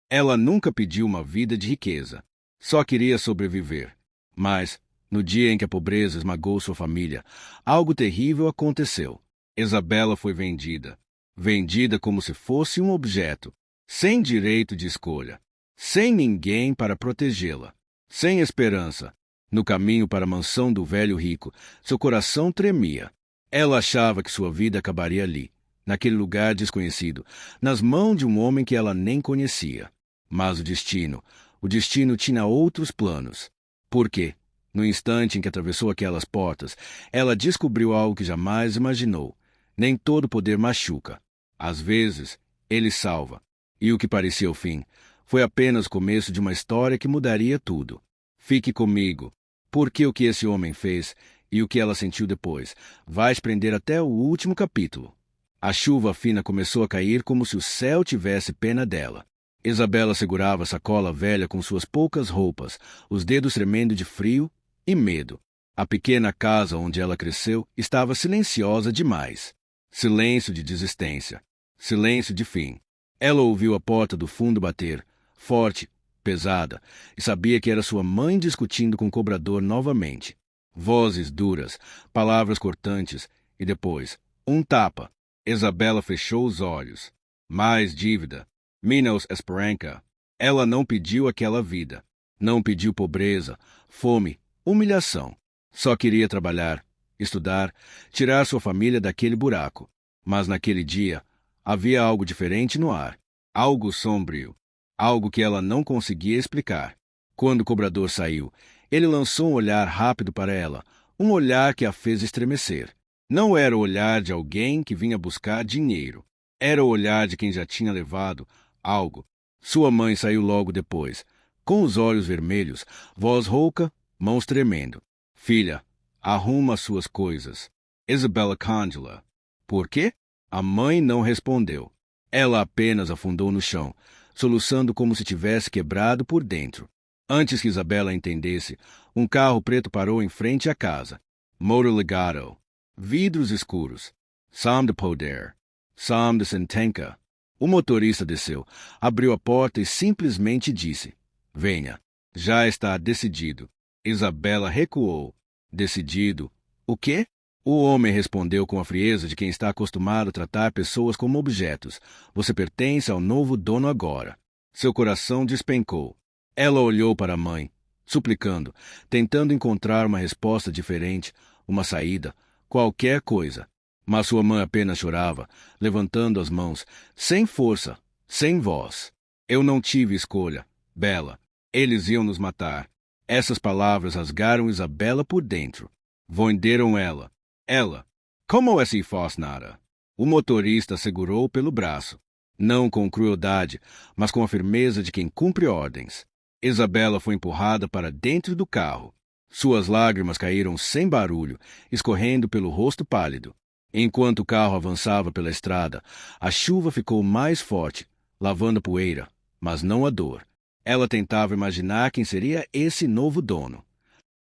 Ela nunca pediu uma vida de riqueza. Só queria sobreviver. Mas, no dia em que a pobreza esmagou sua família, algo terrível aconteceu. Isabela foi vendida. Vendida como se fosse um objeto, sem direito de escolha, sem ninguém para protegê-la, sem esperança. No caminho para a mansão do velho rico, seu coração tremia. Ela achava que sua vida acabaria ali, naquele lugar desconhecido, nas mãos de um homem que ela nem conhecia. Mas o destino tinha outros planos. Por quê? No instante em que atravessou aquelas portas, ela descobriu algo que jamais imaginou. Nem todo poder machuca. Às vezes, ele salva. E o que parecia o fim foi apenas o começo de uma história que mudaria tudo. Fique comigo, porque o que esse homem fez e o que ela sentiu depois vai te prender até o último capítulo. A chuva fina começou a cair como se o céu tivesse pena dela. Isabela segurava a sacola velha com suas poucas roupas, os dedos tremendo de frio e medo. A pequena casa onde ela cresceu estava silenciosa demais. Silêncio de desistência. Silêncio de fim. Ela ouviu a porta do fundo bater, forte, pesada, e sabia que era sua mãe discutindo com o cobrador novamente. Vozes duras, palavras cortantes, e depois, um tapa. Isabela fechou os olhos. Mais dívida. Menos esperança. Ela não pediu aquela vida. Não pediu pobreza, fome, humilhação. Só queria trabalhar, estudar, tirar sua família daquele buraco. Mas naquele dia, havia algo diferente no ar. Algo sombrio. Algo que ela não conseguia explicar. Quando o cobrador saiu, ele lançou um olhar rápido para ela, um olhar que a fez estremecer. Não era o olhar de alguém que vinha buscar dinheiro. Era o olhar de quem já tinha levado algo. Sua mãe saiu logo depois, com os olhos vermelhos, voz rouca, mãos tremendo. Filha, arruma suas coisas. Isabella Congela. Por quê? A mãe não respondeu. Ela apenas afundou no chão, soluçando como se tivesse quebrado por dentro. Antes que Isabela entendesse, um carro preto parou em frente à casa. Motor ligado. Vidros escuros. Som de poder. Som de sentença. O motorista desceu, abriu a porta e simplesmente disse: Venha. Já está decidido. Isabela recuou. Decidido? O quê? O homem respondeu com a frieza de quem está acostumado a tratar pessoas como objetos. Você pertence ao novo dono agora. Seu coração despencou. Ela olhou para a mãe, suplicando, tentando encontrar uma resposta diferente, uma saída, qualquer coisa. Mas sua mãe apenas chorava, levantando as mãos, sem força, sem voz. Eu não tive escolha, Bela. Eles iam nos matar. Essas palavras rasgaram Isabela por dentro. Venderam ela. Ela. Como se faz nada? O motorista segurou pelo braço. Não com crueldade, mas com a firmeza de quem cumpre ordens. Isabela foi empurrada para dentro do carro. Suas lágrimas caíram sem barulho, escorrendo pelo rosto pálido. Enquanto o carro avançava pela estrada, a chuva ficou mais forte, lavando a poeira, mas não a dor. Ela tentava imaginar quem seria esse novo dono.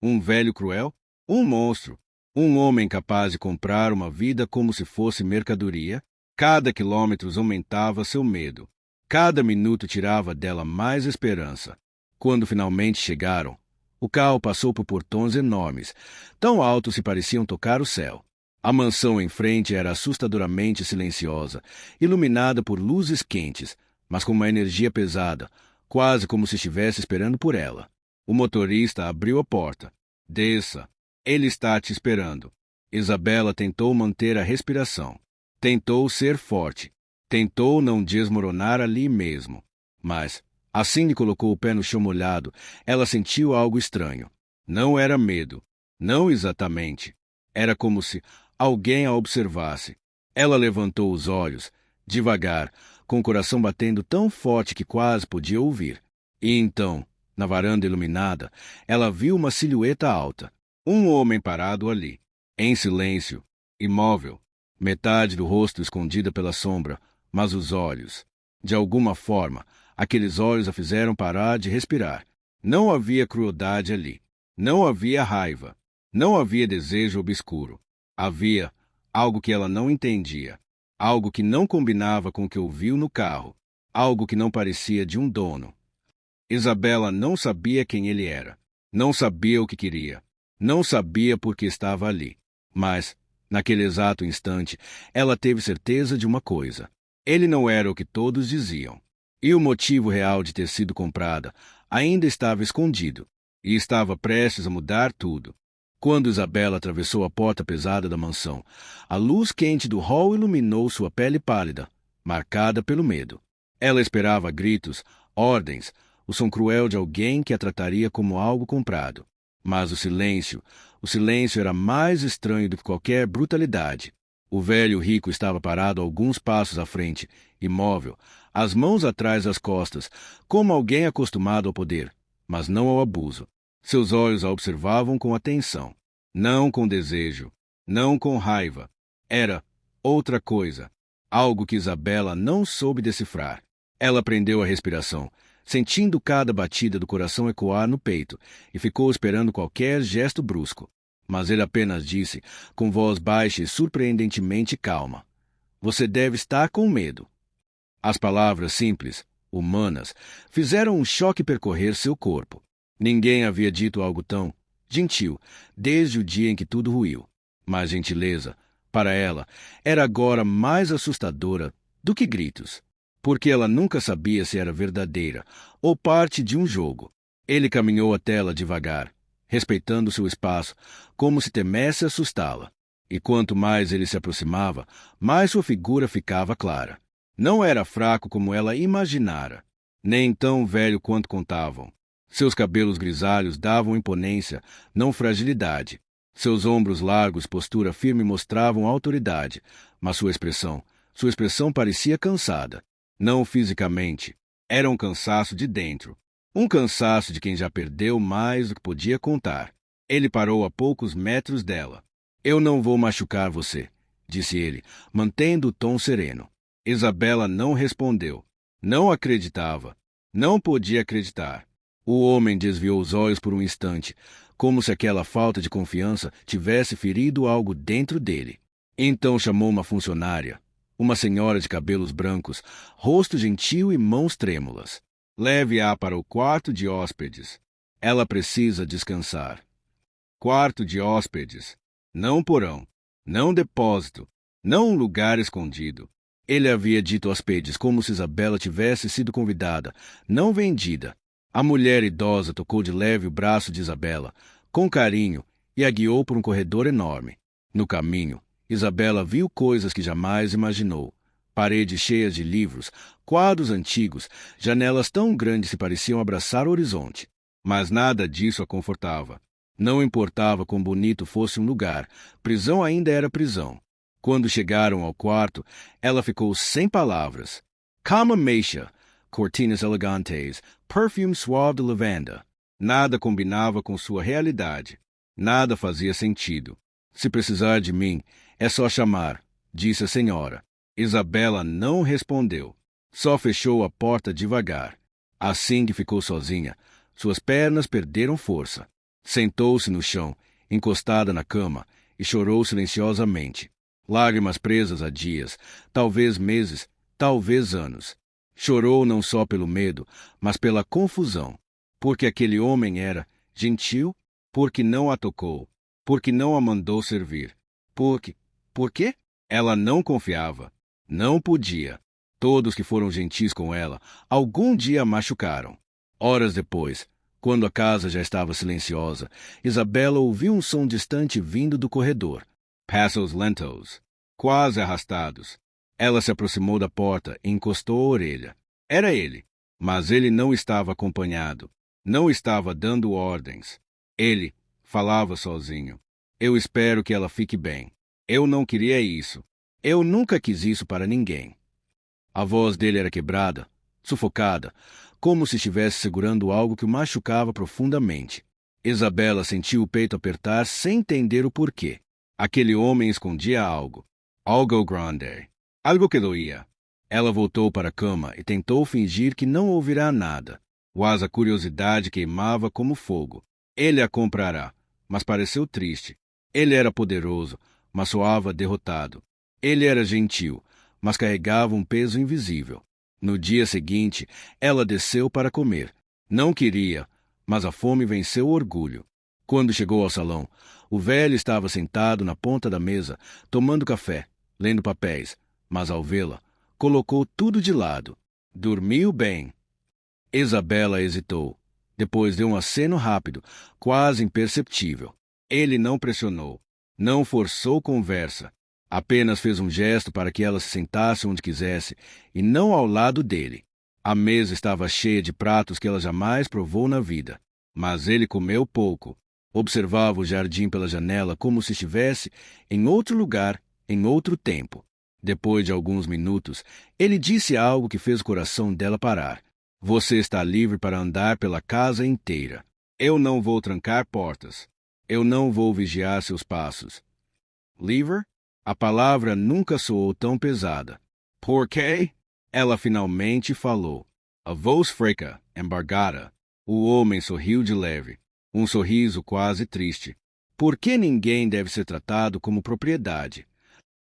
Um velho cruel? Um monstro? Um homem capaz de comprar uma vida como se fosse mercadoria? Cada quilômetro aumentava seu medo. Cada minuto tirava dela mais esperança. Quando finalmente chegaram, o carro passou por portões enormes, tão altos que pareciam tocar o céu. A mansão em frente era assustadoramente silenciosa, iluminada por luzes quentes, mas com uma energia pesada, quase como se estivesse esperando por ela. O motorista abriu a porta. Desça. Ele está te esperando. Isabela tentou manter a respiração. Tentou ser forte. Tentou não desmoronar ali mesmo. Mas, assim que colocou o pé no chão molhado, ela sentiu algo estranho. Não era medo. Não exatamente. Era como se alguém a observasse. Ela levantou os olhos, devagar, com o coração batendo tão forte que quase podia ouvir. E então, na varanda iluminada, ela viu uma silhueta alta. Um homem parado ali, em silêncio, imóvel, metade do rosto escondida pela sombra, mas os olhos. De alguma forma, aqueles olhos a fizeram parar de respirar. Não havia crueldade ali. Não havia raiva. Não havia desejo obscuro. Havia algo que ela não entendia. Algo que não combinava com o que ouviu no carro. algo que não parecia de um dono. Isabela não sabia quem ele era, não sabia o que queria, não sabia por que estava ali. Mas, naquele exato instante, ela teve certeza de uma coisa. Ele não era o que todos diziam. E o motivo real de ter sido comprada ainda estava escondido, e estava prestes a mudar tudo. Quando Isabela atravessou a porta pesada da mansão, a luz quente do hall iluminou sua pele pálida, marcada pelo medo. Ela esperava gritos, ordens, o som cruel de alguém que a trataria como algo comprado. Mas o silêncio era mais estranho do que qualquer brutalidade. O velho rico estava parado alguns passos à frente, imóvel, as mãos atrás das costas, como alguém acostumado ao poder, mas não ao abuso. Seus olhos a observavam com atenção, não com desejo, não com raiva. Era outra coisa, algo que Isabela não soube decifrar. Ela prendeu a respiração, sentindo cada batida do coração ecoar no peito, e ficou esperando qualquer gesto brusco. Mas ele apenas disse, com voz baixa e surpreendentemente calma: "Você deve estar com medo." As palavras simples, humanas, fizeram um choque percorrer seu corpo. Ninguém havia dito algo tão gentil desde o dia em que tudo ruiu. Mas gentileza, para ela, era agora mais assustadora do que gritos, porque ela nunca sabia se era verdadeira ou parte de um jogo. Ele caminhou até ela devagar, respeitando seu espaço, como se temesse assustá-la. E quanto mais ele se aproximava, mais sua figura ficava clara. Não era fraco como ela imaginara, nem tão velho quanto contavam. Seus cabelos grisalhos davam imponência, não fragilidade. Seus ombros largos, postura firme mostravam autoridade, mas sua expressão parecia cansada. Não fisicamente, era um cansaço de dentro. Um cansaço de quem já perdeu mais do que podia contar. Ele parou a poucos metros dela. "Eu não vou machucar você", disse ele, mantendo o tom sereno. Isabela não respondeu. Não acreditava. Não podia acreditar. O homem desviou os olhos por um instante, como se aquela falta de confiança tivesse ferido algo dentro dele. Então chamou uma funcionária, uma senhora de cabelos brancos, rosto gentil e mãos trêmulas. "Leve-a para o quarto de hóspedes. Ela precisa descansar." Quarto de hóspedes. Não porão. Não depósito. Não um lugar escondido. Ele havia dito hóspedes como se Isabela tivesse sido convidada, não vendida. A mulher idosa tocou de leve o braço de Isabela, com carinho, e a guiou por um corredor enorme. No caminho, Isabela viu coisas que jamais imaginou. Paredes cheias de livros, quadros antigos, janelas tão grandes que pareciam abraçar o horizonte. Mas nada disso a confortava. Não importava quão bonito fosse um lugar, prisão ainda era prisão. Quando chegaram ao quarto, ela ficou sem palavras. Cama mecha, cortinas elegantes, perfume suave de lavanda. Nada combinava com sua realidade. Nada fazia sentido. "Se precisar de mim, é só chamar", disse a senhora. Isabela não respondeu. Só fechou a porta devagar. Assim que ficou sozinha, suas pernas perderam força. Sentou-se no chão, encostada na cama, e chorou silenciosamente. Lágrimas presas a dias, talvez meses, talvez anos. Chorou não só pelo medo, mas pela confusão. Porque aquele homem era gentil, porque não a tocou, porque não a mandou servir. Por quê? Ela não confiava. Não podia. Todos que foram gentis com ela, algum dia a machucaram. Horas depois, quando a casa já estava silenciosa, Isabela ouviu um som distante vindo do corredor. Passos lentos, quase arrastados. Ela se aproximou da porta e encostou a orelha. Era ele, mas ele não estava acompanhado. Não estava dando ordens. Ele falava sozinho. "Eu espero que ela fique bem. Eu não queria isso. Eu nunca quis isso para ninguém." A voz dele era quebrada, sufocada, como se estivesse segurando algo que o machucava profundamente. Isabela sentiu o peito apertar sem entender o porquê. Aquele homem escondia algo. Algo grande. Algo que doía. Ela voltou para a cama e tentou fingir que não ouvirá nada. Mas a curiosidade queimava como fogo. Ele a comprará, mas pareceu triste. Ele era poderoso, mas soava derrotado. Ele era gentil, mas carregava um peso invisível. No dia seguinte, ela desceu para comer. Não queria, mas a fome venceu o orgulho. Quando chegou ao salão, o velho estava sentado na ponta da mesa, tomando café, lendo papéis, mas ao vê-la, colocou tudo de lado. Dormiu bem. Isabela hesitou. Depois deu um aceno rápido, quase imperceptível. Ele não pressionou, não forçou conversa. Apenas fez um gesto para que ela se sentasse onde quisesse, e não ao lado dele. A mesa estava cheia de pratos que ela jamais provou na vida. Mas ele comeu pouco. Observava o jardim pela janela como se estivesse em outro lugar, em outro tempo. Depois de alguns minutos, ele disse algo que fez o coração dela parar. Você está livre para andar pela casa inteira. Eu não vou trancar portas. Eu não vou vigiar seus passos. Livre? A palavra nunca soou tão pesada. Por quê? Ela finalmente falou. A voz fraca, embargada. O homem sorriu de leve, um sorriso quase triste. Por que ninguém deve ser tratado como propriedade?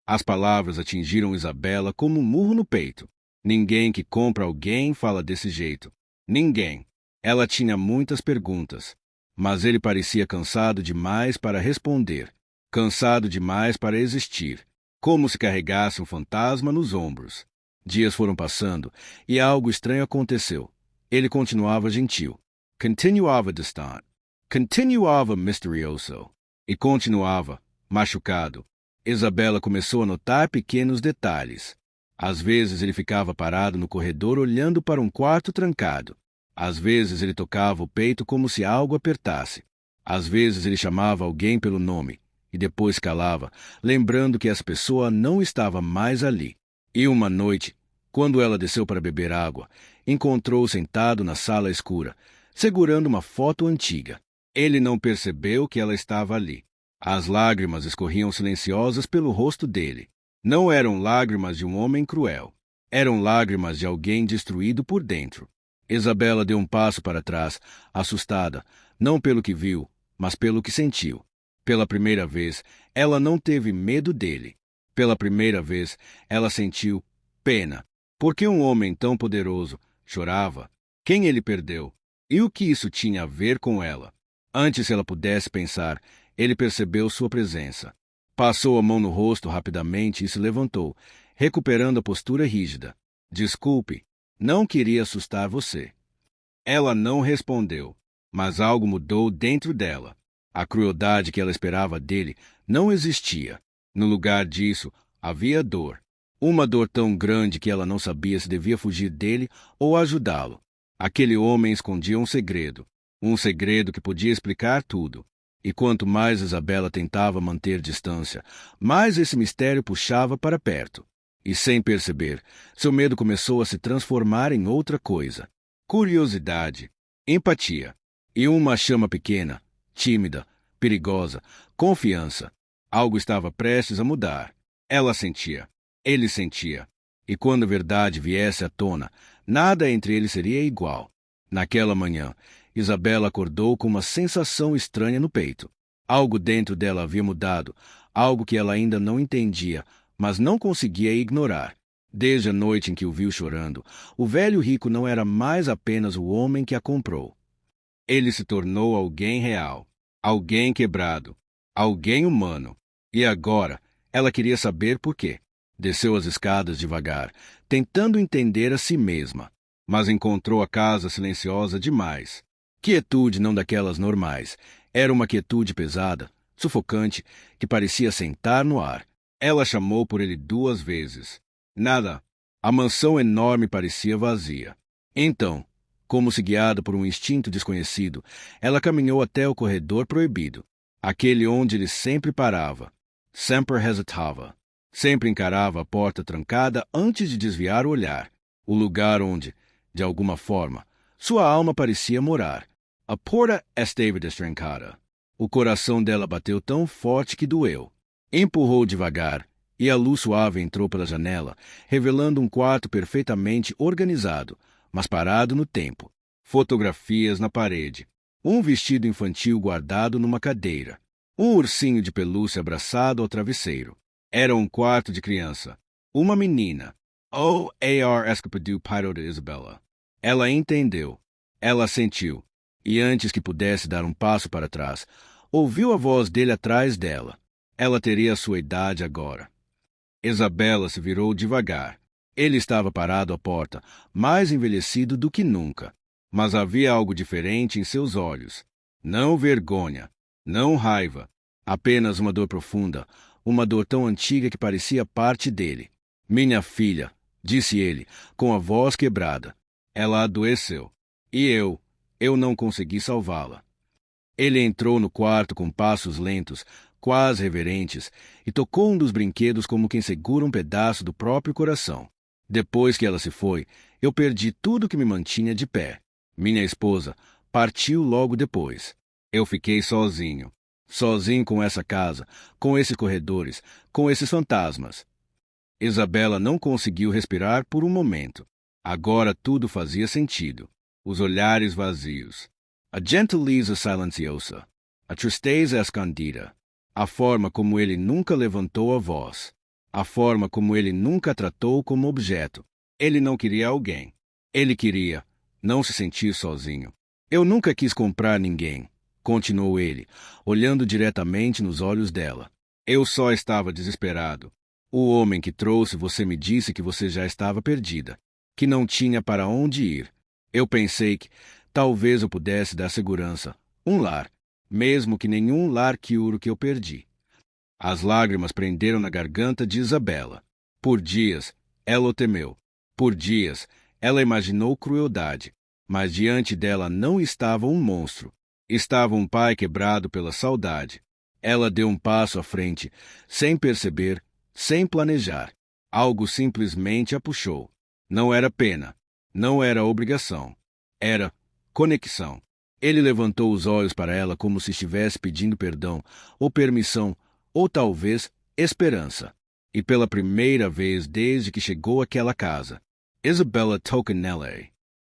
As palavras atingiram Isabela como um murro no peito. Ninguém que compra alguém fala desse jeito. Ninguém. Ela tinha muitas perguntas, mas ele parecia cansado demais para responder. Cansado demais para existir, como se carregasse um fantasma nos ombros. Dias foram passando e algo estranho aconteceu. Ele continuava gentil, continuava distante, continuava misterioso e continuava machucado. Isabela começou a notar pequenos detalhes. Às vezes ele ficava parado no corredor olhando para um quarto trancado. Às vezes ele tocava o peito como se algo apertasse. Às vezes ele chamava alguém pelo nome e depois calava, lembrando que essa pessoa não estava mais ali. E uma noite, quando ela desceu para beber água, encontrou-o sentado na sala escura, segurando uma foto antiga. Ele não percebeu que ela estava ali. As lágrimas escorriam silenciosas pelo rosto dele. Não eram lágrimas de um homem cruel. Eram lágrimas de alguém destruído por dentro. Isabela deu um passo para trás, assustada, não pelo que viu, mas pelo que sentiu. Pela primeira vez, ela não teve medo dele. Pela primeira vez, ela sentiu pena. Por que um homem tão poderoso chorava? Quem ele perdeu? E o que isso tinha a ver com ela? Antes que ela pudesse pensar, ele percebeu sua presença. Passou a mão no rosto rapidamente e se levantou, recuperando a postura rígida. Desculpe, não queria assustar você. Ela não respondeu, mas algo mudou dentro dela. A crueldade que ela esperava dele não existia. No lugar disso, havia dor. Uma dor tão grande que ela não sabia se devia fugir dele ou ajudá-lo. Aquele homem escondia um segredo que podia explicar tudo. E quanto mais Isabela tentava manter distância, mais esse mistério puxava para perto. E sem perceber, seu medo começou a se transformar em outra coisa. Curiosidade, empatia e uma chama pequena, tímida, perigosa, confiança. Algo estava prestes a mudar. Ela sentia. Ele sentia. E quando a verdade viesse à tona, nada entre eles seria igual. Naquela manhã, Isabela acordou com uma sensação estranha no peito. Algo dentro dela havia mudado, algo que ela ainda não entendia, mas não conseguia ignorar. Desde a noite em que o viu chorando, o velho rico não era mais apenas o homem que a comprou. Ele se tornou alguém real, alguém quebrado, alguém humano. E agora, ela queria saber por quê. Desceu as escadas devagar, tentando entender a si mesma, mas encontrou a casa silenciosa demais. Quietude não daquelas normais. Era uma quietude pesada, sufocante, que parecia sentar no ar. Ela chamou por ele 2 vezes. Nada. A mansão enorme parecia vazia. Então, como se guiada por um instinto desconhecido, ela caminhou até o corredor proibido, aquele onde ele sempre parava, sempre hesitava, sempre encarava a porta trancada antes de desviar o olhar, o lugar onde, de alguma forma, sua alma parecia morar. A porta esteve destrancada. O coração dela bateu tão forte que doeu. Empurrou devagar, e a luz suave entrou pela janela, revelando um quarto perfeitamente organizado, mas parado no tempo. Fotografias na parede. Um vestido infantil guardado numa cadeira. Um ursinho de pelúcia abraçado ao travesseiro. Era um quarto de criança. Uma menina. Oh, A.R. Escapadu parou de Isabela. Ela entendeu. Ela sentiu. E antes que pudesse dar um passo para trás, ouviu a voz dele atrás dela. Ela teria a sua idade agora. Isabela se virou devagar. Ele estava parado à porta, mais envelhecido do que nunca. Mas havia algo diferente em seus olhos. Não vergonha, não raiva, apenas uma dor profunda, uma dor tão antiga que parecia parte dele. Minha filha, disse ele, com a voz quebrada. Ela adoeceu. E eu não consegui salvá-la. Ele entrou no quarto com passos lentos, quase reverentes, e tocou um dos brinquedos como quem segura um pedaço do próprio coração. Depois que ela se foi, eu perdi tudo que me mantinha de pé. Minha esposa partiu logo depois. Eu fiquei sozinho. Sozinho com essa casa, com esses corredores, com esses fantasmas. Isabela não conseguiu respirar por um momento. Agora tudo fazia sentido. Os olhares vazios. A gentileza silenciosa. A tristeza escondida. A forma como ele nunca levantou a voz. A forma como ele nunca a tratou como objeto. Ele não queria alguém. Ele queria não se sentir sozinho. Eu nunca quis comprar ninguém, continuou ele, olhando diretamente nos olhos dela. Eu só estava desesperado. O homem que trouxe você me disse que você já estava perdida, que não tinha para onde ir. Eu pensei que talvez eu pudesse dar segurança, um lar, mesmo que nenhum lar Kiuro que eu perdi. As lágrimas prenderam na garganta de Isabela. Por dias, ela o temeu. Por dias, ela imaginou crueldade. Mas diante dela não estava um monstro. Estava um pai quebrado pela saudade. Ela deu um passo à frente, sem perceber, sem planejar. Algo simplesmente a puxou. Não era pena. Não era obrigação. Era conexão. Ele levantou os olhos para ela como se estivesse pedindo perdão, ou permissão, ou talvez esperança. E pela primeira vez desde que chegou àquela casa, Isabela tocou nela.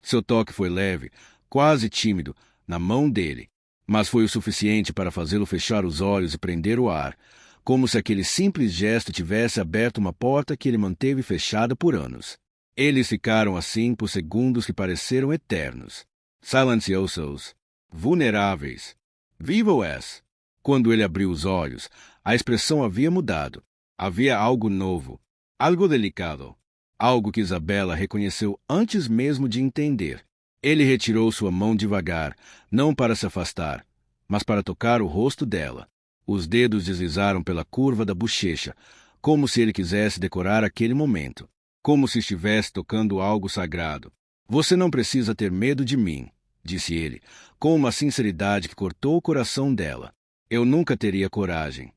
Seu toque foi leve, quase tímido, na mão dele, mas foi o suficiente para fazê-lo fechar os olhos e prender o ar, como se aquele simples gesto tivesse aberto uma porta que ele manteve fechada por anos. Eles ficaram assim por segundos que pareceram eternos, silenciosos, vulneráveis. Vivos. Quando ele abriu os olhos, a expressão havia mudado. Havia algo novo, algo delicado. Algo que Isabela reconheceu antes mesmo de entender. Ele retirou sua mão devagar, não para se afastar, mas para tocar o rosto dela. Os dedos deslizaram pela curva da bochecha, como se ele quisesse decorar aquele momento, como se estivesse tocando algo sagrado. Você não precisa ter medo de mim, disse ele, com uma sinceridade que cortou o coração dela. Eu nunca teria coragem.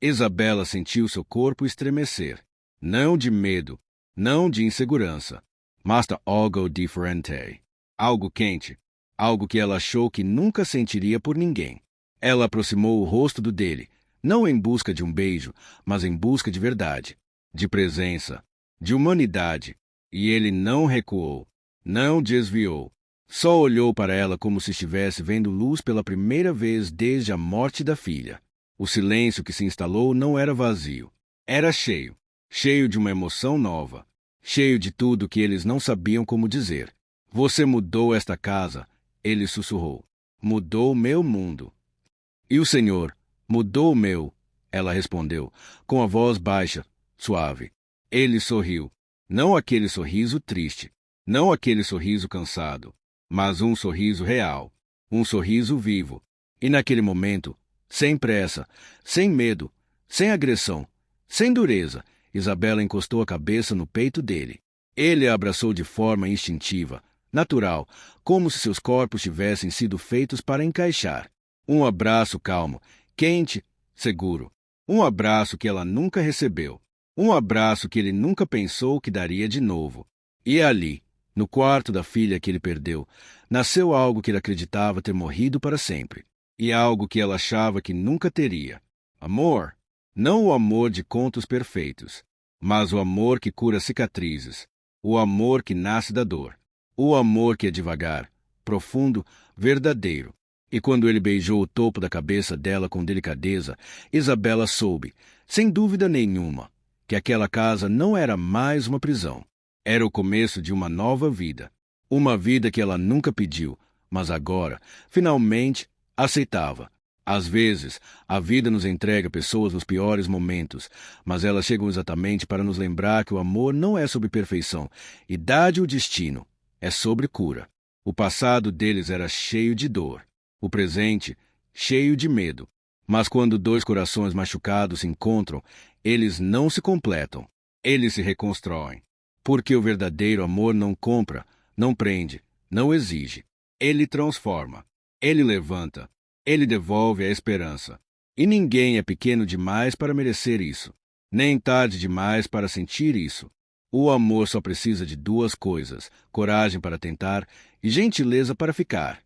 Isabela sentiu seu corpo estremecer. Não de medo, não de insegurança, mas de algo diferente. Algo quente, algo que ela achou que nunca sentiria por ninguém. Ela aproximou o rosto do dele, não em busca de um beijo, mas em busca de verdade, de presença, de humanidade. E ele não recuou, não desviou. Só olhou para ela como se estivesse vendo luz pela primeira vez desde a morte da filha. O silêncio que se instalou não era vazio, era cheio. Cheio de uma emoção nova, cheio de tudo que eles não sabiam como dizer. Você mudou esta casa, ele sussurrou. Mudou meu mundo. E o Senhor mudou o meu, ela respondeu, com a voz baixa, suave. Ele sorriu. Não aquele sorriso triste, não aquele sorriso cansado, mas um sorriso real, um sorriso vivo. E naquele momento, sem pressa, sem medo, sem agressão, sem dureza, Isabela encostou a cabeça no peito dele. Ele a abraçou de forma instintiva, natural, como se seus corpos tivessem sido feitos para encaixar. Um abraço calmo, quente, seguro. Um abraço que ela nunca recebeu. Um abraço que ele nunca pensou que daria de novo. E ali, no quarto da filha que ele perdeu, nasceu algo que ele acreditava ter morrido para sempre. E algo que ela achava que nunca teria. Amor. Não o amor de contos perfeitos, mas o amor que cura cicatrizes, o amor que nasce da dor, o amor que é devagar, profundo, verdadeiro. E quando ele beijou o topo da cabeça dela com delicadeza, Isabela soube, sem dúvida nenhuma, que aquela casa não era mais uma prisão. Era o começo de uma nova vida. Uma vida que ela nunca pediu, mas agora, finalmente, aceitava. Às vezes, a vida nos entrega pessoas nos piores momentos, mas elas chegam exatamente para nos lembrar que o amor não é sobre perfeição, idade ou destino, é sobre cura. O passado deles era cheio de dor, o presente, cheio de medo. Mas quando dois corações machucados se encontram, eles não se completam, eles se reconstroem. Porque o verdadeiro amor não compra, não prende, não exige. Ele transforma, ele levanta, ele devolve a esperança. E ninguém é pequeno demais para merecer isso, nem tarde demais para sentir isso. O amor só precisa de duas coisas: coragem para tentar e gentileza para ficar.